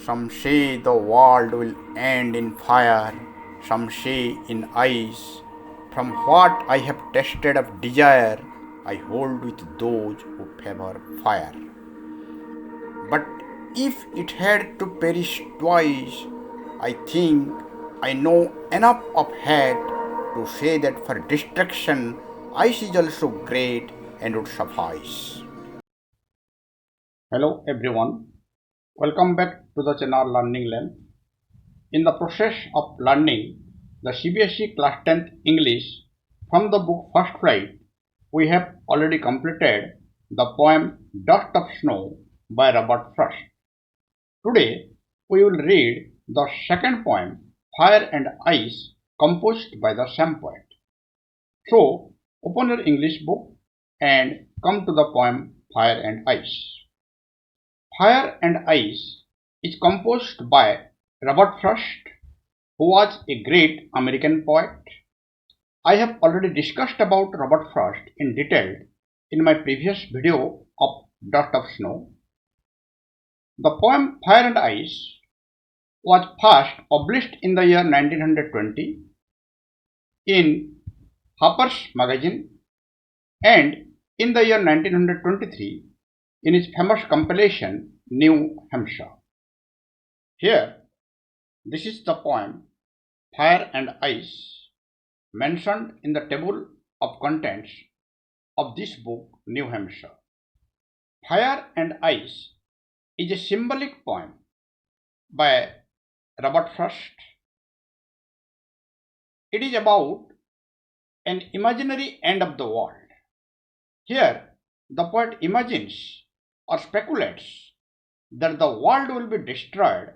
Some say the world will end in fire, some say in ice. From what I have tasted of desire, I hold with those who favor fire. But if it had to perish twice, I think I know enough of hate to say that for destruction, ice is also great and would suffice. Hello everyone, welcome back to the channel Learning Lane. In the process of learning the CBSE Class 10th English from the book First Flight, we have already completed the poem Dust of Snow by Robert Frost. Today we will read the second poem Fire and Ice, composed by the same poet. So open your English book and come to the poem Fire and Ice. Fire and Ice is composed by Robert Frost, who was a great American poet. I have already discussed about Robert Frost in detail in my previous video of Dust of Snow. The poem Fire and Ice was first published in the year 1920 in Harper's Magazine and in the year 1923 in his famous compilation New Hampshire. Here, this is the poem Fire and Ice mentioned in the table of contents of this book New Hampshire. Fire and Ice is a symbolic poem by Robert Frost. It is about an imaginary end of the world. Here, the poet imagines or speculates that the world will be destroyed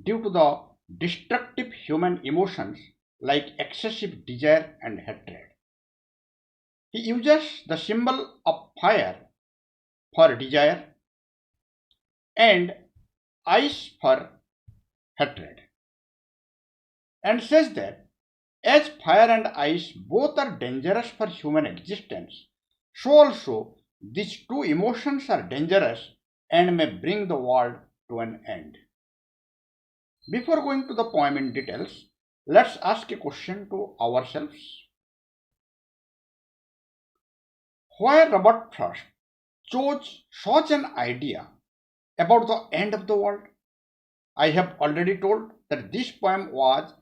due to the destructive human emotions like excessive desire and hatred. He uses the symbol of fire for desire and ice for hatred, and says that as fire and ice both are dangerous for human existence, so also these two emotions are dangerous and may bring the world to an end. Before going to the poem in details, let's ask a question to ourselves. Why Robert Frost chose such an idea about the end of the world? I have already told that this poem was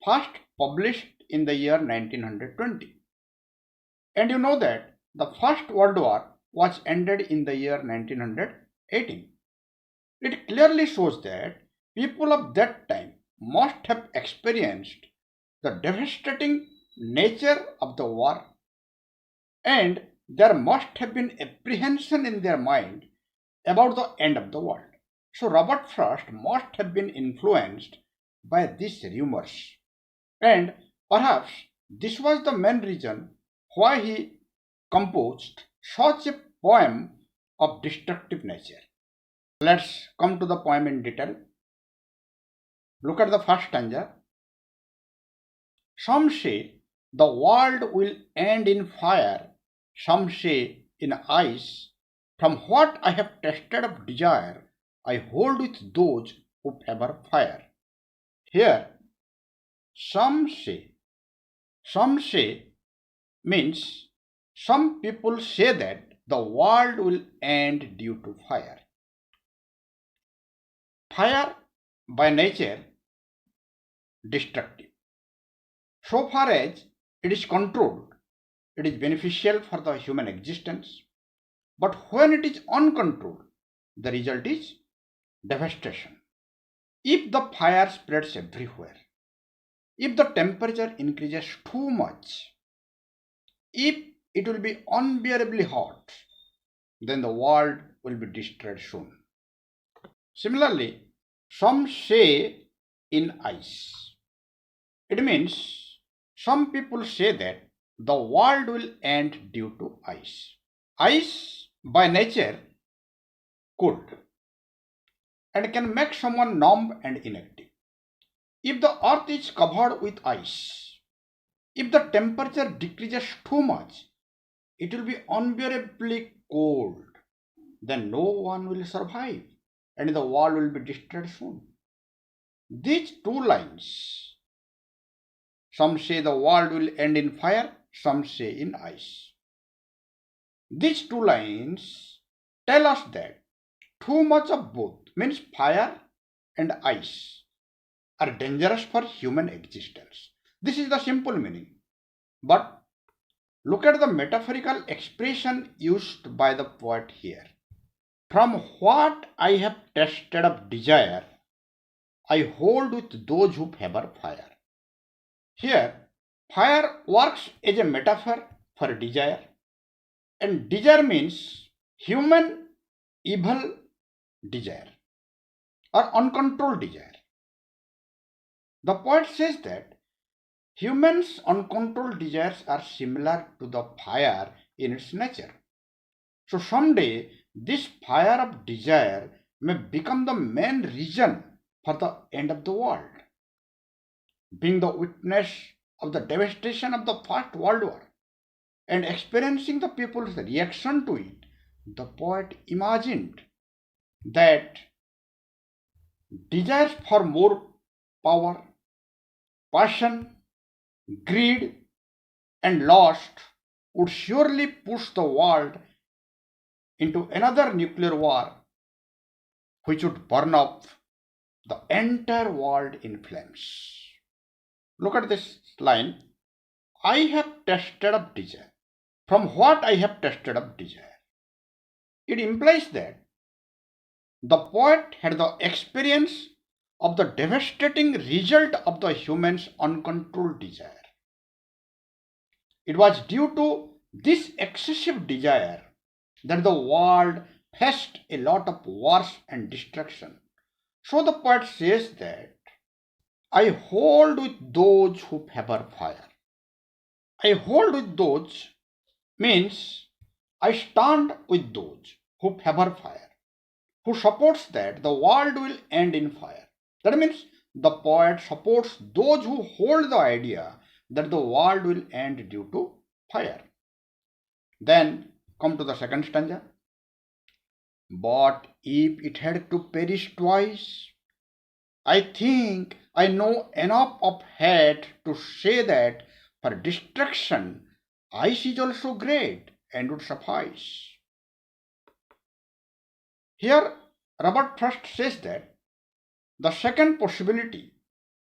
first published in the year 1920. And you know that the First World War was ended in the year 1918. It clearly shows that people of that time must have experienced the devastating nature of the war, and there must have been apprehension in their mind about the end of the world. So Robert Frost must have been influenced by these rumors, and perhaps this was the main reason why he composed such a poem of destructive nature. Let's come to the poem in detail. Look at the first stanza. Some say the world will end in fire, some say in ice. From what I have tasted of desire, I hold with those who favor fire. Here, some say means some people say that the world will end due to fire. Fire by nature destructive. So far as it is controlled, it is beneficial for the human existence. But when it is uncontrolled, the result is devastation. If the fire spreads everywhere, if the temperature increases too much, if it will be unbearably hot, then the world will be destroyed soon. Similarly, some say in ice. It means some people say that the world will end due to ice. Ice by nature cold and can make someone numb and inactive. If the earth is covered with ice, if the temperature decreases too much, it will be unbearably cold. Then no one will survive and the world will be destroyed soon. these two lines, some say the world will end in fire, some say in ice. These two lines tell us that too much of both, means fire and ice, are dangerous for human existence. This is the simple meaning. But look at the metaphorical expression used by the poet here. From what I have tasted of desire, I hold with those who favor fire. Here, fire works as a metaphor for desire, and desire means human evil desire or uncontrolled desire. The poet says that humans' uncontrolled desires are similar to the fire in its nature. So someday this fire of desire may become the main reason for the end of the world. Being the witness of the devastation of the First World War and experiencing the people's reaction to it, the poet imagined that desires for more power, passion, greed, and lust would surely push the world into another nuclear war which would burn up the entire world in flames. Look at this line. I have tasted of desire. From what I have tasted of desire. It implies that the poet had the experience of the devastating result of the human's uncontrolled desire. It was due to this excessive desire that the world faced a lot of wars and destruction. So the poet says that I hold with those who favor fire. I hold with those means I stand with those who favor fire, who supports that the world will end in fire. That means the poet supports those who hold the idea that the world will end due to fire. Then come to the second stanza. But if it had to perish twice, I think I know enough of hate to say that for destruction ice is also great and would suffice. Here Robert Frost says that the second possibility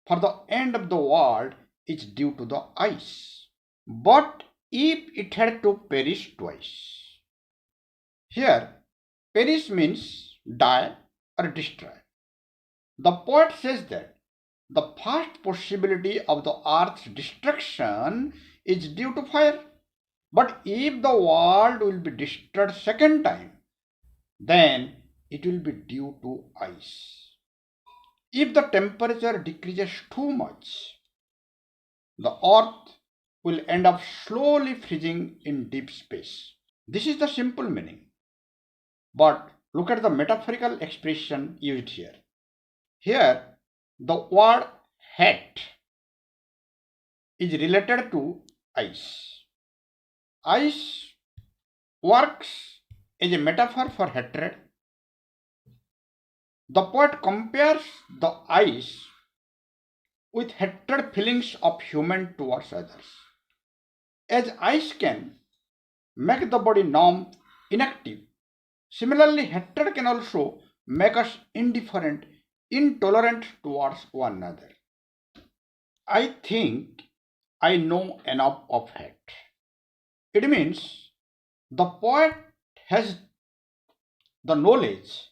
for the end of the world is due to the ice. But if it had to perish twice. Here, perish means die or destroy. The poet says that the first possibility of the earth's destruction is due to fire. But if the world will be destroyed second time, then it will be due to ice. If the temperature decreases too much, the earth will end up slowly freezing in deep space. This is the simple meaning. But look at the metaphorical expression used here. Here, the word hate is related to ice. Ice works as a metaphor for hatred. The poet compares the ice with hatred feelings of human towards others. As ice can make the body numb, inactive, similarly hatred can also make us indifferent, intolerant towards one another. I think I know enough of hate. It means the poet has the knowledge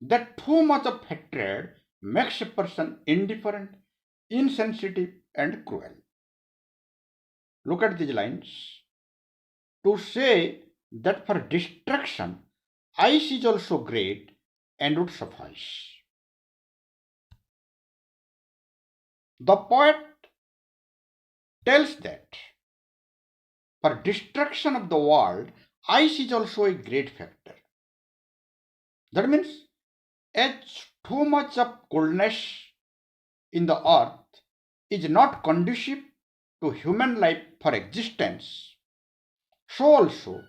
that too much of hatred makes a person indifferent, insensitive, and cruel. Look at these lines. To say that for destruction, ice is also great and would suffice. The poet tells that for destruction of the world, ice is also a great factor. That means as too much of coldness in the earth is not conducive to human life for existence, so also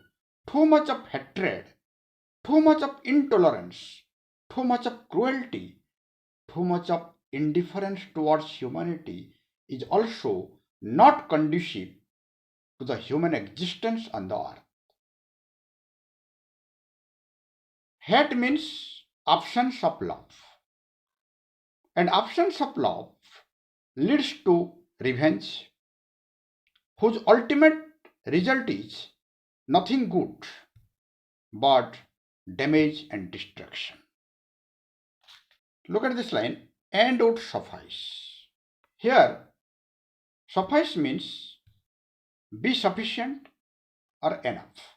too much of hatred, too much of intolerance, too much of cruelty, too much of indifference towards humanity is also not conducive to the human existence on the earth. Hate means absence of love, and absence of love leads to revenge, whose ultimate result is nothing good but damage and destruction. Look at this line, and would suffice. Here, suffice means be sufficient or enough.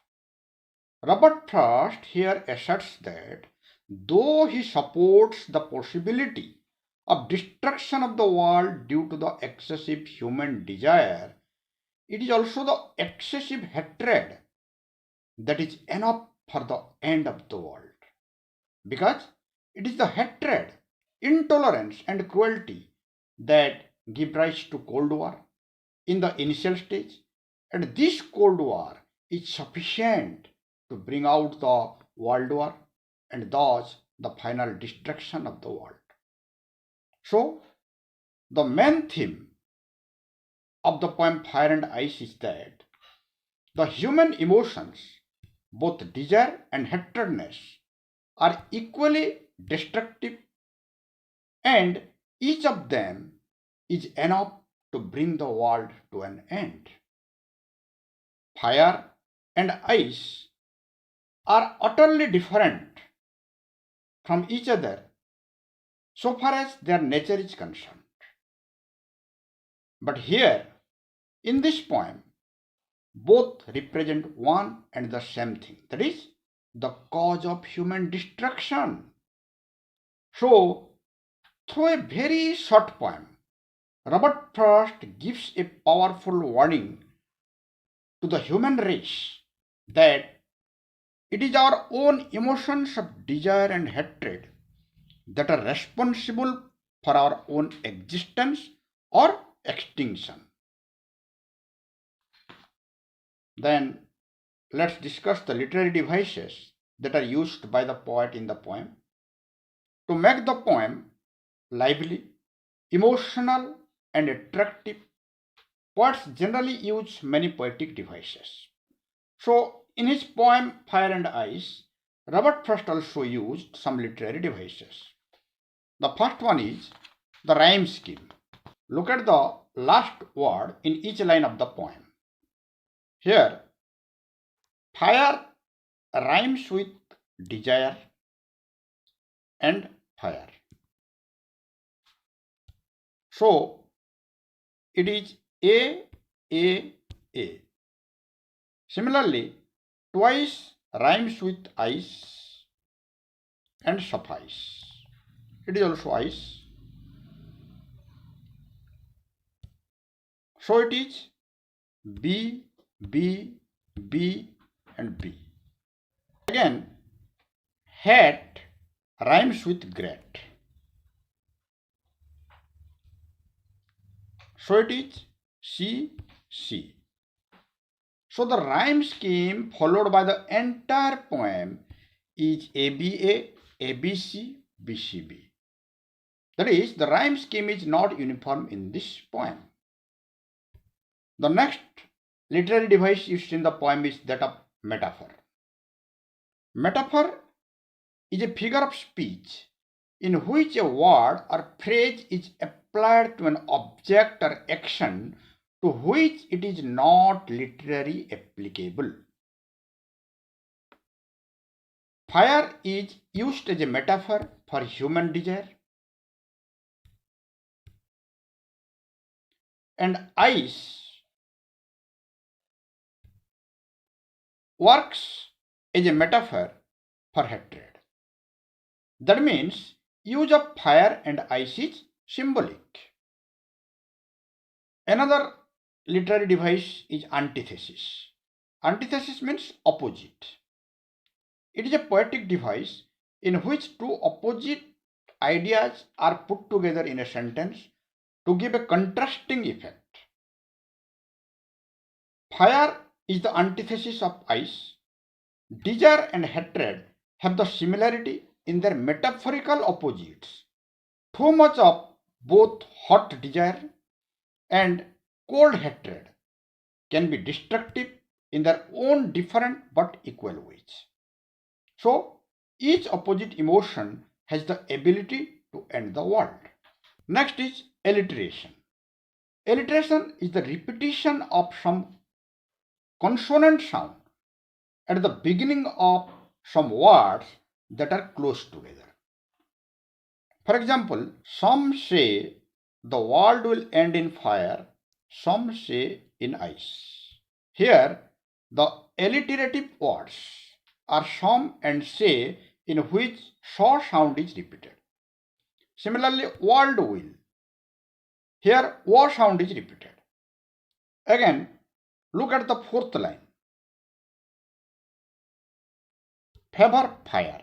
Robert Frost here asserts that though he supports the possibility of destruction of the world due to the excessive human desire, it is also the excessive hatred that is enough for the end of the world. Because it is the hatred, intolerance, and cruelty that give rise to Cold War in the initial stage, and this Cold War is sufficient to bring out the World War and thus the final destruction of the world. So, the main theme of the poem Fire and Ice is that the human emotions, both desire and hatredness, are equally destructive, and each of them is enough to bring the world to an end. Fire and ice are utterly different from each other so far as their nature is concerned. But here, in this poem, both represent one and the same thing, that is, the cause of human destruction. So, through a very short poem, Robert Frost gives a powerful warning to the human race that it is our own emotions of desire and hatred that are responsible for our own existence or extinction. Then let's discuss the literary devices that are used by the poet in the poem. To make the poem lively, emotional, and attractive, poets generally use many poetic devices. So, in his poem Fire and Ice, Robert Frost also used some literary devices. The first one is the rhyme scheme. Look at the last word in each line of the poem. Here, fire rhymes with desire and fire. So, it is A. Similarly, twice rhymes with ice and suffice. It is also ice. So it is B, and B. Again, hat rhymes with great. So it is C. So the rhyme scheme followed by the entire poem is ABA, ABC, BCB. That is, the rhyme scheme is not uniform in this poem. The next literary device used in the poem is that of metaphor. Metaphor is a figure of speech in which a word or phrase is applied to an object or action to which it is not literally applicable. Fire is used as a metaphor for human desire, and ice works as a metaphor for hatred. That means use of fire and ice is symbolic. Another literary device is antithesis. Antithesis means opposite. It is a poetic device in which two opposite ideas are put together in a sentence to give a contrasting effect. Fire is the antithesis of ice. Desire and hatred have the similarity in their metaphorical opposites. Too much of both hot desire and cold hatred can be destructive in their own different but equal ways. So, each opposite emotion has the ability to end the world. Next is alliteration. Alliteration is the repetition of some consonant sound at the beginning of some words that are close together. For example, some say the world will end in fire, some say in ice. Here, the alliterative words are some and say in which saw sound is repeated. Similarly, world will. Here, wa sound is repeated. Again, look at the fourth line. Favor, fire.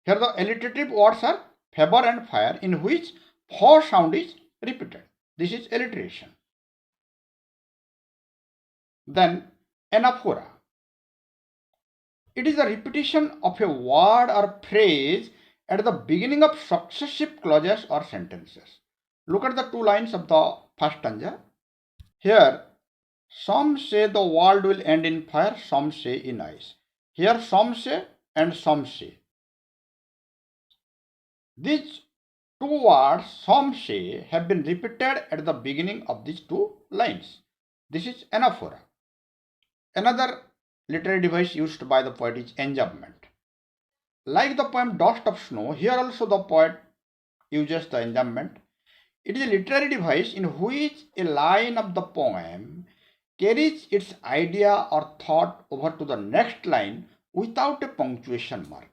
Here the alliterative words are favor and fire in which fa sound is repeated. This is alliteration. Then anaphora. It is a repetition of a word or phrase at the beginning of successive clauses or sentences. Look at the two lines of the first stanza. Here, some say the world will end in fire, some say in ice. Here, some say and some say. These two words, some say, have been repeated at the beginning of these two lines. This is anaphora. Another literary device used by the poet is enjambment. Like the poem Dust of Snow, here also the poet uses the enjambment. It is a literary device in which a line of the poem carries its idea or thought over to the next line without a punctuation mark.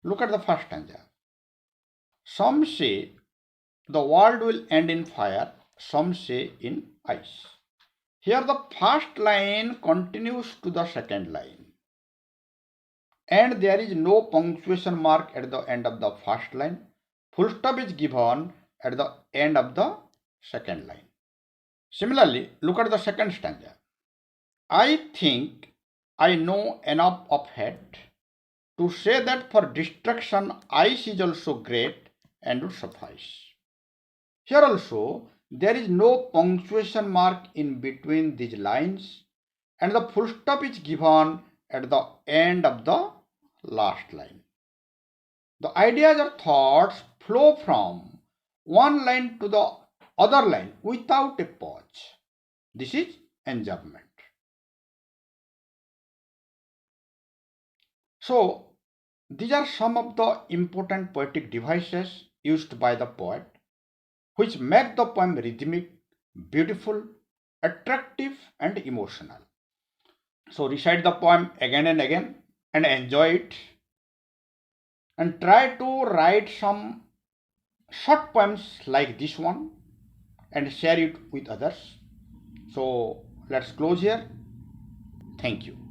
Look at the first stanza. Some say the world will end in fire, some say in ice. Here the first line continues to the second line. And there is no punctuation mark at the end of the first line. Full stop is given at the end of the second line. Similarly, look at the second stanza. I think I know enough of hate to say that for destruction ice is also great and would suffice. Here also there is no punctuation mark in between these lines and the full stop is given at the end of the last line. The ideas or thoughts flow from one line to the other line without a pause. This is enjambment. So, these are some of the important poetic devices used by the poet which make the poem rhythmic, beautiful, attractive, and emotional. So, recite the poem again and again and enjoy it. And try to write some short poems like this one and share it with others. So, let's close here. Thank you.